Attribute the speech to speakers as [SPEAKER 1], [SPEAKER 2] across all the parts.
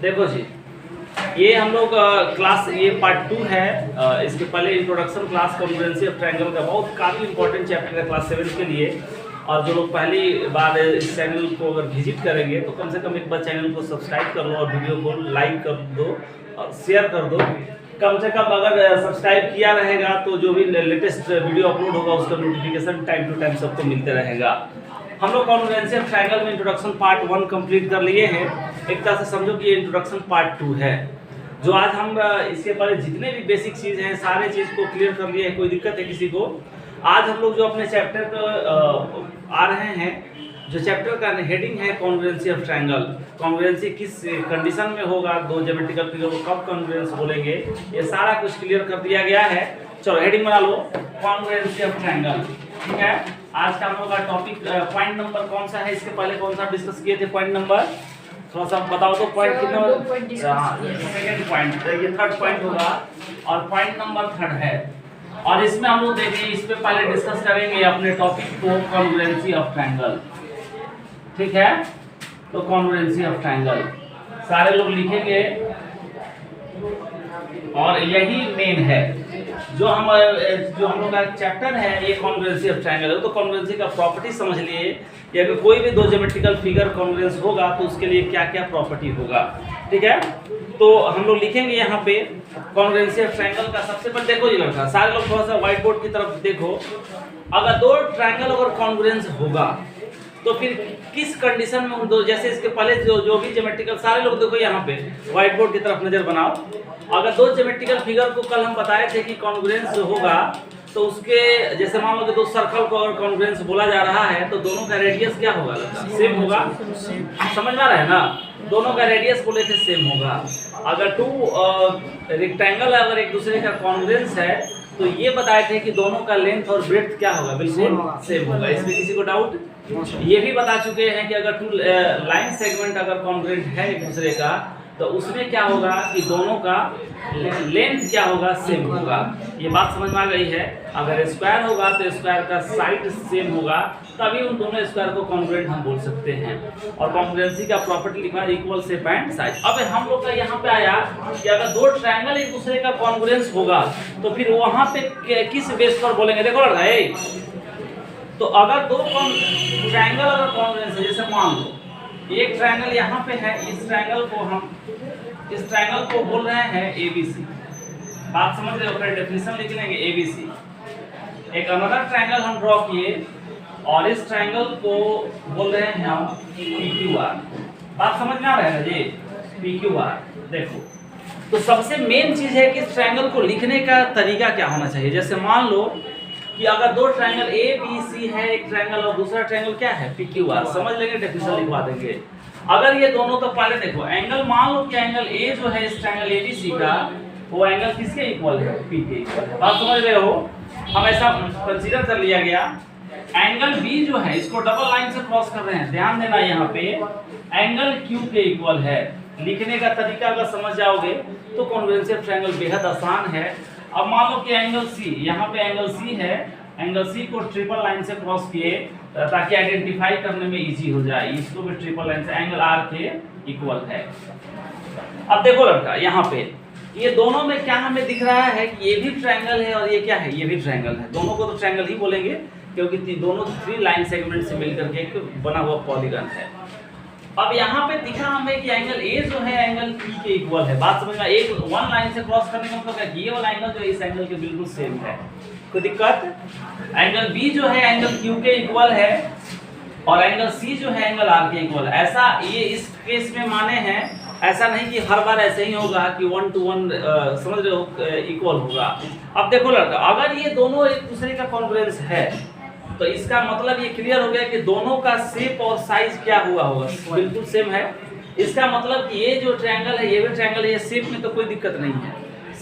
[SPEAKER 1] देखो जी, ये हम लोग क्लास ये पार्ट 2 है। इसके पहले introduction class congruency of triangle का बहुत काफ़ी इंपॉर्टेंट चैप्टर है क्लास 7 के लिए। और जो लोग पहली बार इस चैनल को अगर विजिट करेंगे तो कम से कम एक बार चैनल को सब्सक्राइब कर लो और वीडियो को लाइक कर दो और शेयर कर दो। कम से कम अगर सब्सक्राइब किया रहेगा तो जो भी लेटेस्ट वीडियो अपलोड होगा उसका नोटिफिकेशन टाइम टू टाइम सबको मिलते रहेगा। हम लोग कॉन्ग्रुएंसी ऑफ ट्रायंगल में इंट्रोडक्शन पार्ट 1 कंप्लीट कर लिए हैं। एक तरह से समझो कि ये इंट्रोडक्शन पार्ट 2 है। जो आज हम इसके पहले जितने भी बेसिक चीज़ हैं सारे चीज़ को क्लियर कर लिए हैं। कोई दिक्कत है किसी को? आज हम लोग जो अपने चैप्टर पर आ रहे हैं, जो चैप्टर का हेडिंग है कॉन्ग्रुएंसी ऑफ ट्रायंगल। कॉन्ग्रुएंसी किस कंडीशन में होगा, दो ज्योमेट्रिकल फिगर को कब कॉन्ग्रुएंस बोलेंगे, ये सारा कुछ क्लियर कर दिया गया है। चलो हेडिंग बना लो, कॉन्ग्रुएंसी ऑफ ट्रायंगल। ठीक है, आज का हम लोग का टॉपिक पॉइंट नंबर कौन सा है? इसके पहले कौन सा डिस्कस किए थे? पॉइंट नंबर थोड़ा सा बताओ तो। पॉइंट कितना? सेकंड पॉइंट, ये थर्ड पॉइंट होगा और पॉइंट नंबर 3 है। और इसमें हम लोग देखेंगे, इस पे पहले डिस्कस करेंगे अपने टॉपिक को कॉन्ग्रुएंसी ऑफ ट्रायंगल। ठीक है, तो कॉन्ग्रुएंसी ऑफ ट्रायंगल सारे लोग लिखेंगे और यही मेन है जो हम लोग का चैप्टर है, ये कॉन्ग्रुएंसी ऑफ ट्रायंगल है। तो कॉन्ग्रुएंसी का प्रॉपर्टी समझ लिए कि अगर कोई भी दो ज्योमेट्रिकल फिगर कॉन्ग्रुएंस होगा तो उसके लिए क्या क्या प्रॉपर्टी होगा। ठीक है, तो हम लोग लिखेंगे यहाँ पे कॉन्ग्रुएंसी ऑफ ट्रायंगल का। सबसे पहले देखो ये लड़का, सारे लोग थोड़ा सा व्हाइट बोर्ड की तरफ देखो। अगर दो ट्रायंगल अगर कॉन्ग्रुएंस होगा तो फिर किस कंडीशन में उन दो, जैसे इसके पहले जो भी ज्योमेट्रिकल, सारे लोग देखो यहाँ पे व्हाइट बोर्ड की तरफ नजर बनाओ। अगर दो ज्योमेट्रिकल फिगर को कल हम बताए थे कि कॉन्ग्रुएंस होगा तो उसके जैसे मान लो कि दो सर्कल को अगर कॉन्ग्रुएंस बोला जा रहा है तो दोनों का रेडियस क्या होगा? सेम होगा। समझ में आ रहा है ना? दोनों का रेडियस बोले थे सेम होगा। अगर टू रेक्टेंगल अगर एक दूसरे का कॉन्ग्रुएंस है तो ये बताए थे कि दोनों का लेंथ और ब्रेड्थ क्या होगा? बिल्कुल सेम होगा। इसमें किसी को डाउट? ये भी बता चुके हैं कि अगर टू लाइन सेगमेंट अगर कॉन्ग्रुएंट है एक दूसरे का तो उसमें क्या होगा कि दोनों का लेंथ क्या होगा? सेम होगा। ये बात समझ में आ गई है। अगर स्क्वायर होगा तो स्क्वायर का साइड सेम होगा, तभी उन दोनों स्क्वायर को कॉन्ग्रुएंट हम बोल सकते हैं। और कॉन्ग्रुएंसी का प्रॉपर्टी लिखा है इक्वल शेप एंड साइज। अब हम लोग का यहाँ पे आया कि अगर दो ट्रायंगल एक दूसरे का कॉन्ग्रुएंस होगा तो फिर वहां पे किस बेस पर बोलेंगे? देखो भाई, तो अगर दो ट्रायंगल अगर कॉन्ग्रुएंस है, जैसे मान लो एक ट्रायंगल यहाँ पे है, इस ट्रायंगल को बोल रहे हैं ABC। बात समझ रहे हो? डेफिनेशन लिख लेंगे ABC। एक अनदर ट्रायंगल हम ड्रॉ किए और इस ट्रायंगल को बोल रहे हैं हम PQR। बात समझ में आ रहा है जी? PQR। देखो, तो सबसे मेन चीज है कि इस ट्रायंगल को लिखने का तरीका क्या होना चाहिए। जैसे मान लो कि अगर दो ट्रायंगल ABC है, एक ट्रायंगल और दूसरा ट्रायंगल क्या है? PQR। समझ लेंगे, डेफिनेशन लिखवा देंगे। अगर ये दोनों, तो पहले देखो एंगल, मान लो कि एंगल A जो है इस ट्रायंगल ABC का, वो एंगल किसके इक्वल है? P के इक्वल है। बात समझ रहे हो? हम ऐसा कंसीडर कर लिया गया। एंगल B जो है इसको डबल लाइन से क्रॉस कर रहे हैं, ध्यान देना यहाँ पे एंगल Q के इक्वल है। लिखने का तरीका अगर समझ जाओगे तो कॉन्ग्रुएंसी ऑफ ट्रायंगल बेहद आसान है। अब मान लो कि एंगल C, यहाँ पे एंगल C है, एंगल C को ट्रिपल लाइन से क्रॉस किए ताकि आइडेंटिफाई करने में इजी हो जाए। इसको भी ट्रिपल लाइन से एंगल R के इक्वल है। अब देखो लड़का, यहाँ पे ये दोनों में क्या हमें दिख रहा है कि ये भी ट्रायंगल है और ये क्या है? ये भी ट्रायंगल है। दोनों को तो ट्रायंगल ही बोलेंगे क्योंकि दोनों 3 लाइन सेगमेंट से मिलकर के एक बना हुआ पॉलीगन है। अब यहाँ पे दिखा हमें कि एंगल A जो है एंगल P के इक्वल है। बात समझना, एक वन लाइन से क्रॉस करने का मतलब क्या? ये वाला एंगल जो है इस एंगल के बिल्कुल सेम है। कोई दिक्कत? एंगल B जो है एंगल Q के इक्वल है और एंगल C जो है एंगल R के इक्वल है। ऐसा ये इस केस में माने हैं, ऐसा नहीं कि हर बार ऐसे ही होगा कि 1 to 1 समझ रहे हो इक्वल होगा। अब देखो लड़का, अगर ये दोनों एक दूसरे का कॉन्ग्रुएंस है तो इसका मतलब ये क्लियर हो गया कि दोनों का शेप और साइज क्या हुआ होगा? बिल्कुल सेम है। इसका मतलब कि ये जो ट्रायंगल है ये भी ट्रायंगल है, ये शेप में तो कोई दिक्कत नहीं है।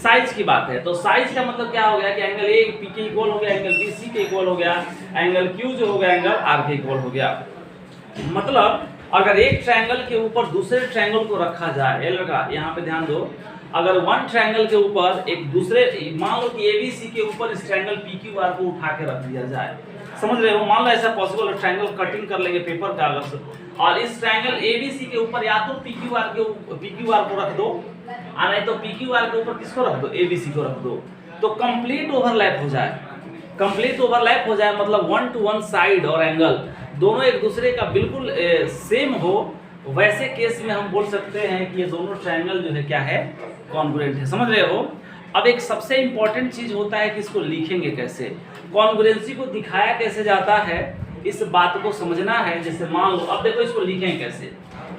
[SPEAKER 1] साइज की बात है तो साइज का मतलब क्या हो गया कि एंगल A P के इक्वल हो गया, एंगल B C के इक्वल हो गया, एंगल Q जो हो गया एंगल R के इक्वल हो गया। मतलब अगर एक ट्रायंगल के ऊपर दूसरे ट्रायंगल को रखा जाए, ये लगा यहाँ पे ध्यान दो, अगर वन ट्रायंगल के ऊपर एक दूसरे, मान लो कि ABC के ऊपर इस ट्रायंगल PQR को उठा के रख दिया जाए समझ रहे हो? मान लो ऐसा पॉसिबल है, ट्रायंगल कटिंग कर लेंगे पेपर कागज से, और इस ट्रायंगल एबीसी के ऊपर या तो पीक्यूआर को रख दो, और नहीं तो पीक्यूआर के ऊपर किसको रख दो, एबीसी को रख दो, तो कंप्लीट ओवरलैप हो जाए। कंप्लीट ओवरलैप हो जाए मतलब 1 to 1 साइड और एंगल दोनों एक दूसरे का बिल्कुल सेम हो, वैसे केस में हम बोल सकते हैं कि ये दोनों ट्रायंगल जो है क्या है, कॉन्ग्रुएंट है। समझ रहे हो? अब एक सबसे इंपॉर्टेंट चीज होता है कि इसको लिखेंगे कैसे, कॉन्ग्रुएंसी को दिखाया कैसे जाता है, इस बात को समझना है। जैसे मान लो, अब देखो इसको लिखेंगे कैसे,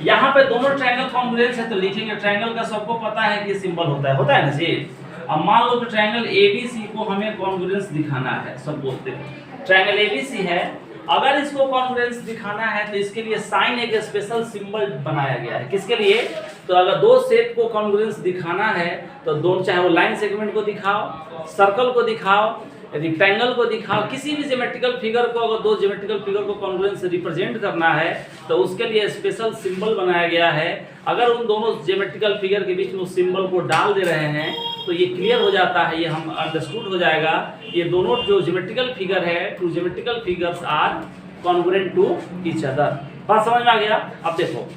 [SPEAKER 1] यहाँ पे दोनों ट्रायंगल कॉन्ग्रुएंट है तो लिखेंगे, ट्रायंगल का सबको पता है कि सिंबल होता है ना जी। अब मान लो कि ट्रायंगल एबीसी को हमें कॉन्ग्रुएंस दिखाना है, सब बोलते हैं ट्रायंगल एबीसी है, अगर इसको कॉन्ग्रुएंस दिखाना है तो इसके लिए साइन एक स्पेशल सिंबल बनाया गया है। किसके लिए? तो अगर दो शेप को कॉन्ग्रुएंस दिखाना है तो दोनों, चाहे वो लाइन सेगमेंट को दिखाओ, सर्कल को दिखाओ, रेक्टेंगल को दिखाओ, किसी भी ज्योमेट्रिकल फिगर को, अगर दो ज्योमेट्रिकल फिगर को कॉन्ग्रुएंस रिप्रेजेंट करना है तो उसके लिए स्पेशल सिंबल बनाया गया है। अगर उन दोनों ज्योमेट्रिकल फिगर के बीच में उस सिंबल को डाल दे रहे हैं तो ये क्लियर हो जाता है, ये हम अंडरस्टूड हो जाएगा, ये दोनों जो ज्योमेट्रिकल फिगर है, two geometrical figures are congruent to each other. बात समझ में आ गया? अब देखो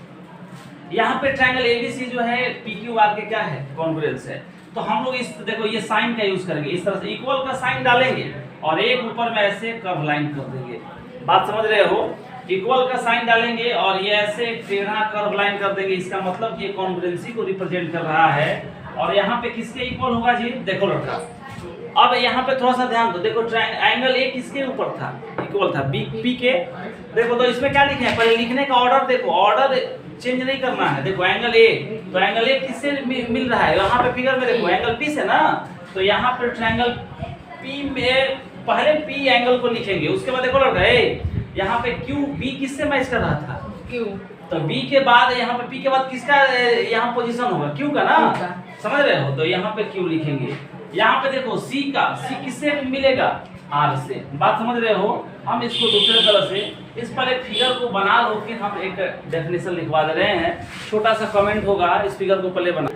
[SPEAKER 1] यहाँ पे ट्रायंगल एबीसी जो है पीक्यूआर के क्या है, कॉन्ग्रुएंस है, तो हम लोग इस, देखो ये साइन का यूज करेंगे, इस तरह से इक्वल का साइन डालेंगे और एक ऊपर में ऐसे कर्व लाइन कर देंगे। बात समझ रहे हो? इक्वल का साइन डालेंगे और ये ऐसे टेढ़ा कर्व लाइन कर देंगे, इसका मतलब कि ये कॉन्ग्रुएंसी को रिप्रेजेंट कर रहा है। और यहाँ पे किसके इक्वल होगा जी? देखो लड़का, अब यहाँ पे थोड़ा सा ध्यान दो, देखो एंगल ए किसके ऊपर था, इक्वल था बी पी के। देखो तो इसमें क्या लिखे हैं, पहले लिखने का ऑर्डर देखो, ऑर्डर चेंज नहीं करना है। देखो एंगल ए, तो एंगल ए किससे मिल रहा है, यहाँ पे फिगर में देखो एंगल पी से ना, तो यहाँ पे ट्रायंगल पी में पहले पी एंगल को लिखेंगे, उसके बाद देखो लड़का ए, यहाँ पे क्यू बी किससे मैच कर रहा था, क्यू, तो बी के बाद यहाँ पे पी के बाद किसका यहाँ पोजीशन होगा, क्यू का ना, समझ रहे हो? तो यहाँ पे क्यू लिखेंगे। यहाँ पे देखो सी का, सी किससे मिलेगा, आर से। बात समझ रहे हो? हम इसको दूसरे तरह से, इस पर एक फिगर को बना लो, फिर हम एक डेफिनेशन लिखवा दे रहे हैं, छोटा सा कमेंट होगा, इस फिगर को पहले बना।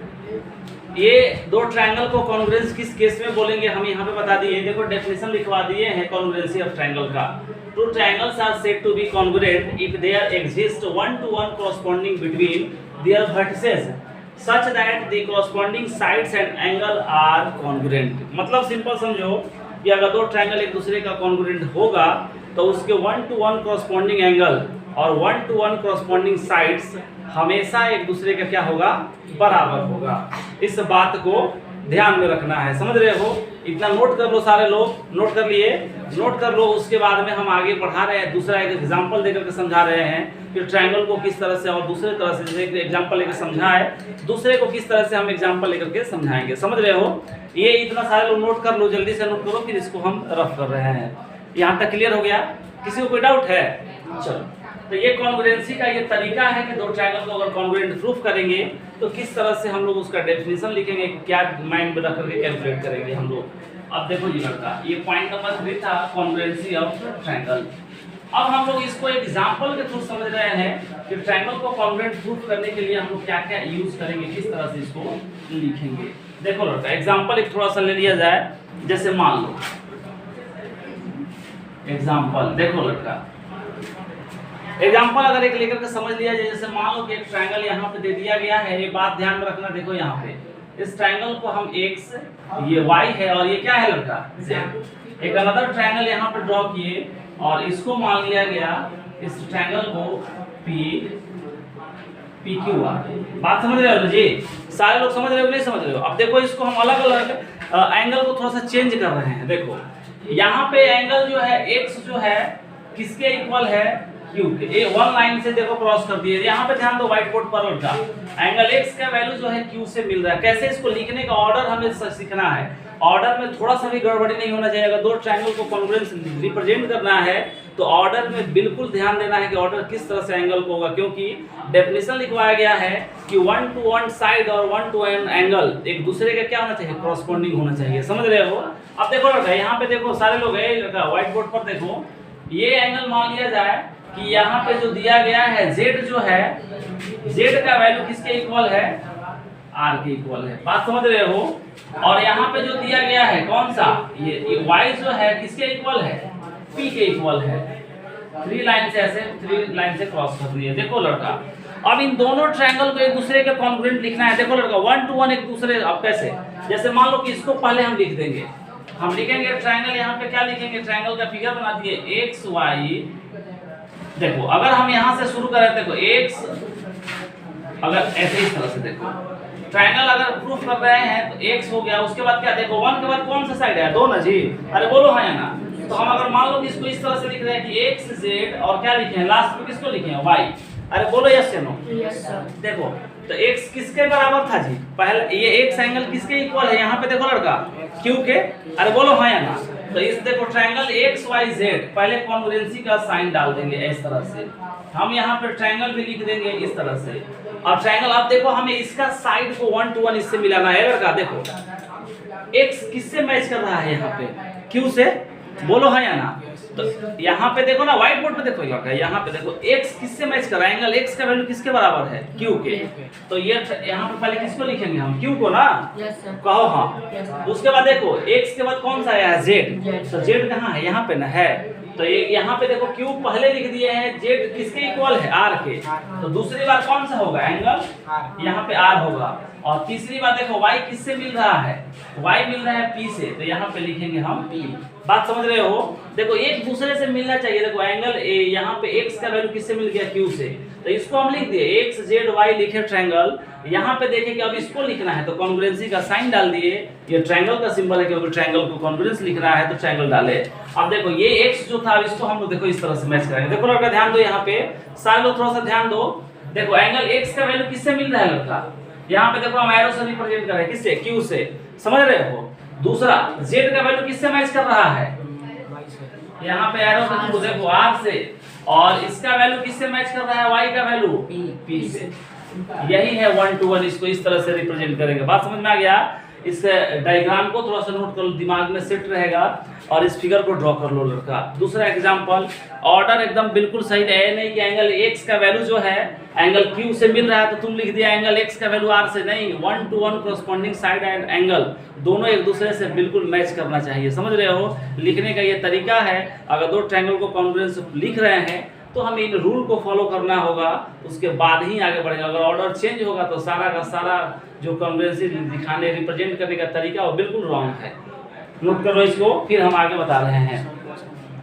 [SPEAKER 1] ये दो ट्रायंगल को कॉन्ग्रुएंस किस केस में बोलेंगे हम यहाँ पे बता दिए। देखो डेफिनेशन लिखवा दिए हैं कॉन्ग्रुएंसी ऑफ ट्रायंगल का। Two triangles are said to be congruent if there exist 1 to 1 corresponding between their vertices such that the corresponding sides and angle are congruent। मतलब सिंपल समझो कि अगर दो ट्रायंगल एक दूसरे का कॉन्ग्रुएंट होगा तो उसके 1 to 1 corresponding एंगल और 1 to 1 corresponding साइड्स हमेशा एक दूसरे का क्या होगा, बराबर होगा। इस बात को ध्यान में रखना है, समझ रहे हो? इतना नोट कर लो, सारे लोग नोट कर लिए, नोट कर लो। उसके बाद में हम आगे बढ़ा रहे हैं, दूसरा एक एग्जांपल देकर के समझा रहे हैं कि ट्रायंगल को किस तरह से और दूसरे तरह से, जैसे एक एग्जांपल लेकर समझाए, दूसरे को किस तरह से हम एग्जांपल लेकर के समझाएंगे। समझ रहे हो? ये इतना सारे लोग नोट कर लो, जल्दी से नोट करो, फिर इसको हम रफ कर रहे हैं। यहाँ तक क्लियर हो गया? किसी को कोई डाउट है? चलो, तो ये कॉन्ग्रुएंसी का ये तरीका है कि दो ट्रायंगल को अगर कॉन्ग्रुएंट प्रूफ करेंगे तो किस तरह से हम लोग उसका डेफिनेशन लिखेंगे, क्या माइंड में रख करके कैलकुलेट करेंगे हम लोग। अब देखो जी लड़का, ये पॉइंट नंबर 3 था, कॉन्ग्रुएंसी ऑफ ट्रायंगल। अब हम लोग इसको एग्जांपल के थ्रू समझ रहे हैं कि ट्रायंगल को कॉन्ग्रुएंट प्रूफ करने के लिए हम लोग क्या क्या यूज करेंगे, किस तरह से इसको लिखेंगे। देखो लड़का, एग्जांपल एक थोड़ा सा ले लिया जाए। जैसे मान लो एग्जांपल, देखो लड़का, एग्जाम्पल अगर एक लेकर के समझ लिया जाए। जैसे मान लो कि एक ट्रायंगल यहाँ पे दे दिया गया है, ये बात ध्यान में रखना। देखो यहाँ पे इस ट्रायंगल को हम x, ये y है और ये क्या है लड़का, z। एक अनदर ट्रायंगल यहाँ पे ड्रॉ किए और इसको मान लिया गया, इस ट्रायंगल को PQR। बात समझ रहे हो जी? सारे लोग समझ रहे हो नहीं समझ रहे हो? अब देखो इसको हम अलग अलग एंगल को थोड़ा सा चेंज कर रहे हैं। देखो यहाँ पे एंगल जो है x जो है किसके इक्वल है, क्यू के। ये वन लाइन से देखो क्रॉस कर दिए। यहाँ पे ध्यान दो, व्हाइट बोर्ड पर लड़का, एंगल x का वैल्यू जो है क्यू से मिल रहा है। कैसे इसको लिखने का ऑर्डर हमें सीखना है, ऑर्डर में थोड़ा सा भी गड़बड़ी नहीं होना चाहिए। अगर दो ट्रायंगल को कॉन्ग्रुएंस रिप्रेजेंट करना है तो ऑर्डर में बिल्कुल ध्यान देना है कि ऑर्डर किस तरह से एंगल को होगा, क्योंकि डेफिनेशन लिखवाया गया है कि 1 to 1 साइड और 1 to 1 एंगल एक दूसरे का क्या होना चाहिए, कॉरस्पॉन्डिंग होना चाहिए। समझ रहे हो? अब देखो लड़का, यहाँ पे देखो सारे लोग है लड़का, व्हाइट बोर्ड पर देखो, ये एंगल मान लिया जाए कि यहाँ पे जो दिया गया है z जो है, z का वैल्यू किसके इक्वल है, r के इक्वल है। बात समझ रहे हो? और यहाँ पे जो दिया गया है कौन सा, ये y जो है किसके इक्वल है, P के इक्वल है। 3 लाइन से ऐसे 3 लाइन से क्रॉस कर दिए। देखो लड़का, अब इन दोनों ट्रायंगल को एक दूसरे के कॉन्ग्रुएंट लिखना है। देखो लड़का 1 to 1 एक दूसरे, अब कैसे, जैसे मान लो कि इसको पहले हम लिख देंगे, हम लिखेंगे ट्रायंगल, यहाँ पे क्या लिखेंगे, ट्रायंगल का फिगर बना दिए एक्स वाई। देखो अगर हम यहाँ से शुरू करें, देखो एक्स, अगर ऐसे इस तरह से देखो ट्रायंगल अगर प्रूफ कर रहे हैं तो एक्स हो गया, उसके बाद क्या, देखो 1 के बाद कौन सा साइड है, 2 ना जी, अरे बोलो हाँ या ना। तो हम अगर मान लो कि इसको इस तरह से लिख रहे हैं कि एक्स जेड और क्या लिखे हैं लास्ट में, किसको लिखे हैं, वाई, अरे बोलो यस या नो।
[SPEAKER 2] Yes sir.
[SPEAKER 1] देखो तो x किसके बराबर था जी, पहले ये x एंगल किसके इक्वल है, यहाँ पे देखो लड़का q के, अरे बोलो हाँ या ना। तो इस देखो ट्रायंगल एक्स वाई जेड, पहले कॉन्ग्रुएंसी का साइन डाल देंगे इस तरह से, हम यहाँ पे ट्रायंगल भी लिख देंगे इस तरह से। और ट्रायंगल आप देखो हमें इसका साइड को 1 to 1 इससे मिलाना है लड़का। देखो x किससे मैच कर रहा है, यहाँ पे q से, बोलो हाँ या ना। तो यहाँ पे देखो ना, व्हाइट बोर्ड पे देखो लड़का, यहाँ पे देखो x किससे मैच कर रहा है, एंगल x का वैल्यू किसके बराबर है, q के। तो ये यहाँ पे पहले किसको लिखेंगे हम, q को ना।
[SPEAKER 2] Yes sir.
[SPEAKER 1] कहो हाँ। उसके बाद देखो x के बाद कौन सा आया है, z। तो z कहाँ है, यहाँ पे ना है। तो ये यहाँ पे देखो q पहले लिख दिए हैं, z किसके इक्वल है, r के। तो दूसरी बार कौन सा होगा, एंगल यहाँ पे r होगा। और तीसरी बार देखो y किससे मिल रहा है, y मिल रहा है p से, तो यहाँ पे लिखेंगे हम p। बात समझ रहे हो, देखो एक दूसरे से मिलना चाहिए। देखो एंगल यहाँ पे x का वैल्यू किससे मिल गया, q से, तो इसको हम लिख दिए x z y लिखे ट्रायंगल। यहाँ पे देखें कि अब इसको लिखना है तो कॉन्ग्रुएंसी का साइन डाल दिए, ये ट्रायंगल का सिंबल है क्योंकि ट्रायंगल को कॉन्ग्रुएंस लिखना है तो ट्रायंगल डाले। अब देखो ये x जो था इसको हम लोग देखो इस तरह से मैच करेंगे। देखो लड़का ध्यान दो, यहाँ पे सारे लोग थोड़ा सा ध्यान दो। देखो एंगल x का वैल्यू किससे मिल रहा है लड़का, यहाँ पे देखो हम एरो से रिप्रेजेंट कर रहे हैं, किससे, q से, समझ रहे हो। दूसरा z का वैल्यू किससे मैच कर रहा है, यहाँ पे एरो के थ्रू देखो r से, और इसका वैल्यू किससे मैच कर रहा है, y का वैल्यू p से। यही है 1 to 1, इसको इस तरह से रिप्रेजेंट करेंगे। बात समझ में आ गया। इस डायग्राम को थोड़ा सा नोट कर लो, दिमाग में सेट रहेगा, और इस फिगर को ड्रॉ कर लो लड़का। दूसरा एग्जांपल, ऑर्डर एकदम बिल्कुल सही है, नहीं कि एंगल x का वैल्यू जो है एंगल q से मिल रहा है तो तुम लिख दिया एंगल x का वैल्यू r से, नहीं, 1 to 1 corresponding side and angle दोनों एक दूसरे से बिल्कुल मैच करना चाहिए। समझ रहे हो, लिखने का ये तरीका है। अगर दो ट्रायंगल को कॉन्ग्रुएंस लिख रहे हैं तो हमें इन रूल को फॉलो करना होगा, उसके बाद ही आगे बढ़ेगा। अगर ऑर्डर चेंज होगा तो सारा का सारा जो कॉन्ग्रुएंसी दिखाने रिप्रेजेंट करने का तरीका वो बिल्कुल रॉन्ग है। नोट करो इसको, फिर हम आगे बता रहे हैं।